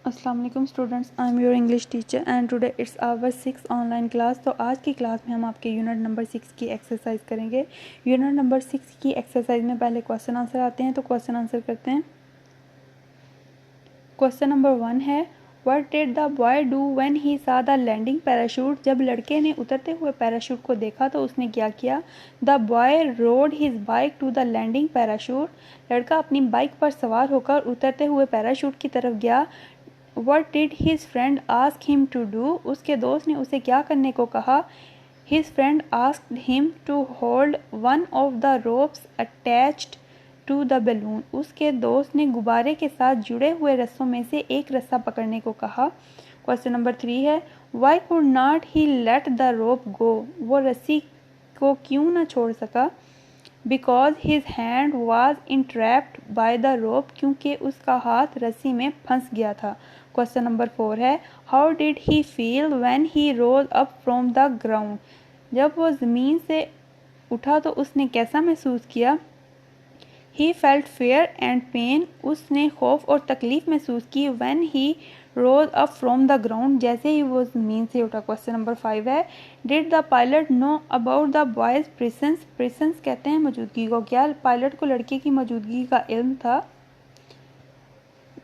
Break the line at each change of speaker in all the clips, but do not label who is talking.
अस्सलाम वालेकुम students, I am your English teacher and today it's our 6 online class. तो आज की क्लास में हम आपके यूनिट नंबर 6 की एक्सरसाइज करेंगे। यूनिट नंबर 6 की एक्सरसाइज में पहले क्वेश्चन आंसर आते हैं, तो क्वेश्चन आंसर करते हैं। क्वेश्चन नंबर 1 है, what did the boy do when he सा द लैंडिंग पैराशूट। जब लड़के ने उतरते हुए पैराशूट को देखा तो उसने क्या किया। The boy rode his bike to the landing parachute. लड़का अपनी बाइक पर सवार होकर उतरते हुए पैराशूट की तरफ गया। What did his friend ask him to do? उसके दोस्त ने उसे क्या करने को कहा। His friend asked him to hold one of the ropes attached to the balloon. उसके दोस्त ने गुब्बारे के साथ जुड़े हुए रस्सों में से एक रस्सा पकड़ने को कहा। क्वेश्चन नंबर 3 है, Why could not he let the rope go? वो रस्सी को क्यों न छोड़ सका। Because his hand was entrapped by the rope, क्योंकि उसका हाथ रस्सी में फंस गया था। क्वेश्चन नंबर 4 है, How did he feel when he rose up from the ground? जब वो ज़मीन से उठा तो उसने कैसा महसूस किया। He felt fear and pain. उसने खौफ और तकलीफ महसूस की। When he rose up from the ground, जैसे ही वो ज़मीन से उठा। क्वेश्चन नंबर 5 है, Did the pilot know about the boy's presence? Presence कहते हैं मौजूदगी को। क्या पायलट को लड़के की मौजूदगी का इल्म था।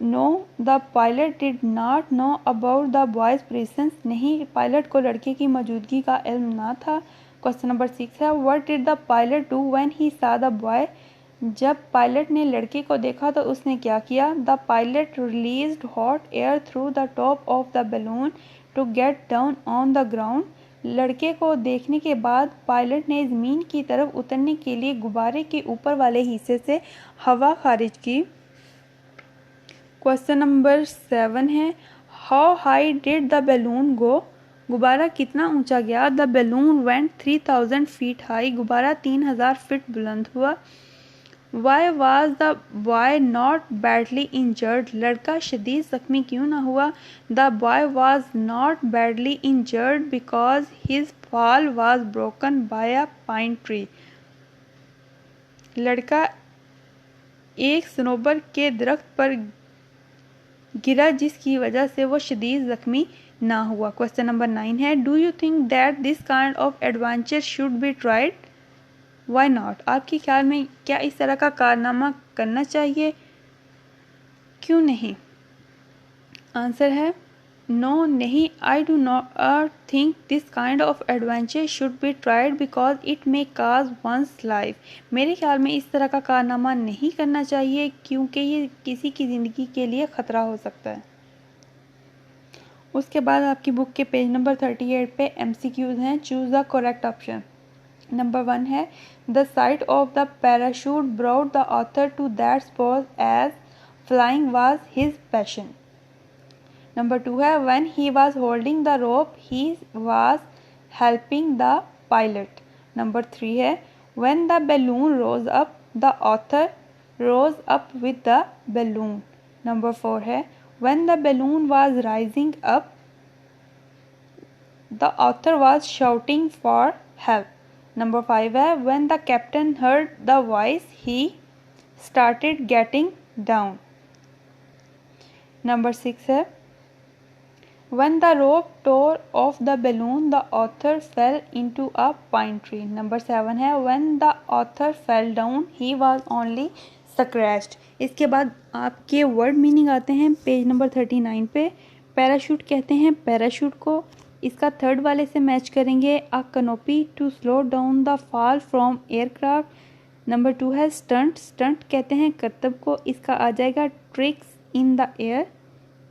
No, the pilot did not know about the boy's presence. नहीं, पायलट को लड़के की मौजूदगी का इल्म ना था। क्वेश्चन नंबर 6 है, What did the pilot do when he saw the boy? जब पायलट ने लड़के को देखा तो उसने क्या किया। The pilot released hot air through the top of the balloon to get down on the ground. लड़के को देखने के बाद पायलट ने ज़मीन की तरफ उतरने के लिए गुब्बारे के ऊपर वाले हिस्से से हवा खारिज की। क्वेश्चन नंबर 7 है, how high did the balloon go? गुब्बारा कितना ऊंचा गया। The balloon went 3000 feet high. गुब्बारा 3000 फीट बुलंद हुआ। Why was the boy not badly injured? लड़का शदीद जख्मी क्यों ना हुआ। The boy was not badly injured because his fall was broken by a pine tree. लड़का एक सनोबर के दरख्त पर गिरा जिसकी वजह से वो शदीद जख्मी ना हुआ। क्वेश्चन नंबर 9 है, do you think that this kind of adventure should be tried? Why not? आपके ख्याल में क्या इस तरह का कारनामा करना चाहिए, क्यों नहीं। आंसर है नो, नहीं। I do not think this kind of adventure should be tried because it may cause one's life. मेरे ख्याल में इस तरह का कारनामा नहीं करना चाहिए क्योंकि ये किसी की ज़िंदगी के लिए ख़तरा हो सकता है। उसके बाद आपकी बुक के पेज नंबर 38 पे MCQs हैं। Choose the correct option. Number 1 है, the sight of the parachute brought the author to that sport as flying was his passion. Number 2 है, when he was holding the rope he was helping the pilot. Number 3 है, when the balloon rose up the author rose up with the balloon. Number 4 है, when the balloon was rising up the author was shouting for help. Number 5 है, when the captain heard the voice he started getting down. Number 6 है, when the rope tore off the balloon the author fell into a pine tree. Number 7 है, when the author fell down he was only scratched. इसके बाद आपके word meaning आते हैं page number 39 पे। Parachute कहते हैं पैराशूट को, इसका थर्ड वाले से मैच करेंगे। A canopy to slow down the fall from aircraft. Number 2 है स्टंट, स्टंट कहते हैं करतब को, इसका आ जाएगा tricks in the air.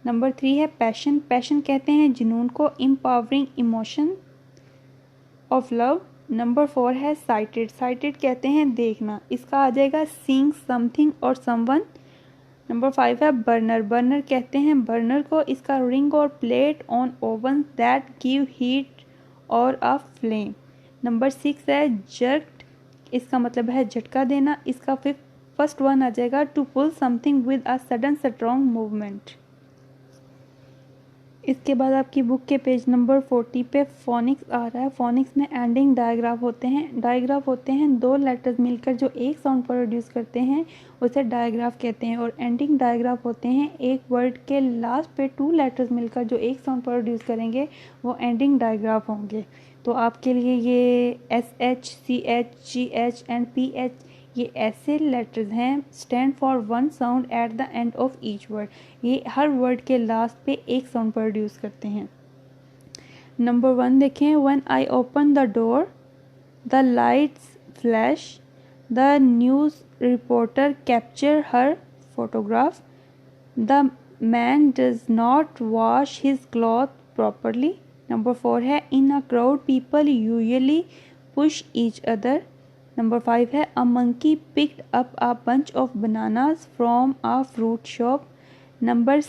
Number 3 है पैशन, पैशन कहते हैं जुनून को, empowering emotion of love. Number 4 है साइटेड, साइटेड कहते हैं देखना, इसका आ जाएगा सीइंग समथिंग और समवन। नंबर 5 है बर्नर, बर्नर कहते हैं बर्नर को, इसका रिंग और plate on oven that give heat और अ फ्लेम। नंबर 6 है जर्क्ड, इसका मतलब है झटका देना, इसका फर्स्ट वन आ जाएगा to pull something with a sudden strong movement. इसके बाद आपकी बुक के पेज नंबर 40 पे फोनिक्स आ रहा है। फोनिक्स में एंडिंग डायग्राफ होते हैं। डायग्राफ होते हैं दो लेटर्स मिलकर जो एक साउंड प्रोड्यूस करते हैं, उसे डायग्राफ कहते हैं। और एंडिंग डायग्राफ होते हैं एक वर्ड के लास्ट पे टू लेटर्स मिलकर जो एक साउंड प्रोड्यूस करेंगे, वो एंडिंग डायग्राफ होंगे। तो आपके लिए ये SH, CH, GH and PH ये ऐसे लेटर्स हैं stand for one sound at the end of each word. ये हर वर्ड के लास्ट पे एक साउंड प्रोड्यूस करते हैं। नंबर 1 देखें, when I open the door the lights flash, the news reporter capture her photograph, the man does not wash his cloth properly. Number 4 है, in a crowd people usually push each other. Number 5 है, a monkey picked up a bunch of bananas from a fruit shop. Number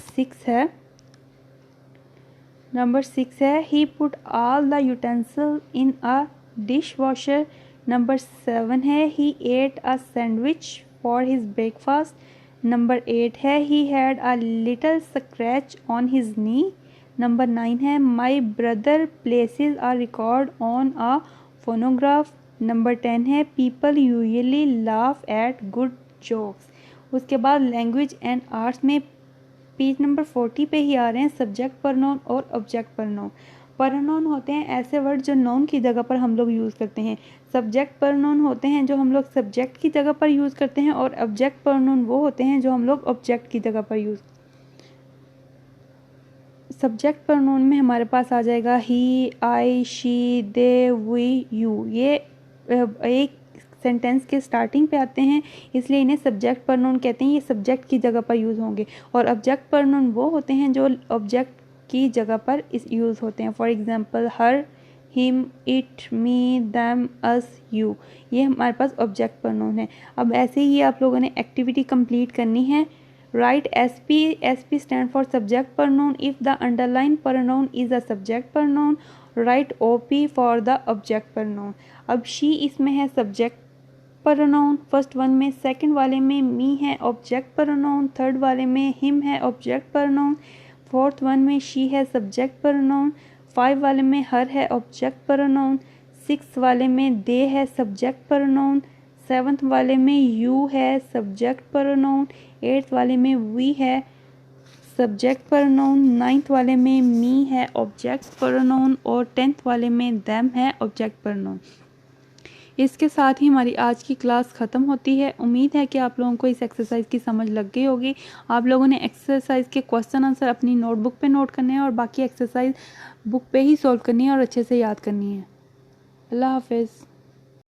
6 है, he put all the utensil in a dishwasher. Number 7 है, he ate a sandwich for his breakfast. Number 8 है, he had a little scratch on his knee. Number 9 है, my brother places a record on a phonograph. Number 10 है, people usually laugh at good jokes. उसके बाद language and arts में page number 40 पे ही आ रहे हैं subject pronoun और object pronoun. Pronoun होते हैं ऐसे वर्ड जो नाउन की जगह पर हम लोग यूज़ करते हैं। सब्जेक्ट प्रोनाउन होते हैं जो हम लोग सब्जेक्ट की जगह पर यूज़ करते हैं, और ऑब्जेक्ट प्रोनाउन वो होते हैं जो हम लोग ऑब्जेक्ट की जगह पर यूज़। सब्जेक्ट प्रोनाउन में हमारे पास आ जाएगा ही, आई, शी, दे, वी, यू। ये एक सेंटेंस के स्टार्टिंग पे आते हैं, इसलिए इन्हें सब्जेक्ट प्रोनाउन कहते हैं। ये सब्जेक्ट की जगह पर यूज़ होंगे। और ऑब्जेक्ट प्रोनाउन वो होते हैं जो ऑब्जेक्ट की जगह पर इस यूज़ होते हैं। For example her, him, it, me, them, us, you. ये हमारे पास ऑब्जेक्ट प्रोनाउन है। अब ऐसे ही आप लोगों ने एक्टिविटी कंप्लीट करनी है। Write SP. SP stand for subject pronoun if the underlined pronoun is a subject pronoun. Write OP for the object pronoun. अब she इसमें है subject pronoun फर्स्ट वन में, सेकंड वाले में me है object pronoun, थर्ड वाले में him है object pronoun, फोर्थ वन में she है subject pronoun, 5 वाले में her है object pronoun, 6 वाले में they है subject pronoun, 7th वाले में you है सब्जेक्ट प्रोनाउन, 8th वाले में we है सब्जेक्ट प्रोनाउन, 9th वाले में me है ऑब्जेक्ट प्रोनाउन, और 10th वाले में them है ऑब्जेक्ट प्रोनाउन। इसके साथ ही हमारी आज की क्लास ख़त्म होती है। उम्मीद है कि आप लोगों को इस एक्सरसाइज की समझ लग गई होगी। आप लोगों ने एक्सरसाइज के क्वेश्चन आंसर अपनी नोटबुक पे नोट करने हैं और बाकी एक्सरसाइज बुक पे ही सॉल्व करनी है और अच्छे से याद करनी है। अल्लाह हाफिज़।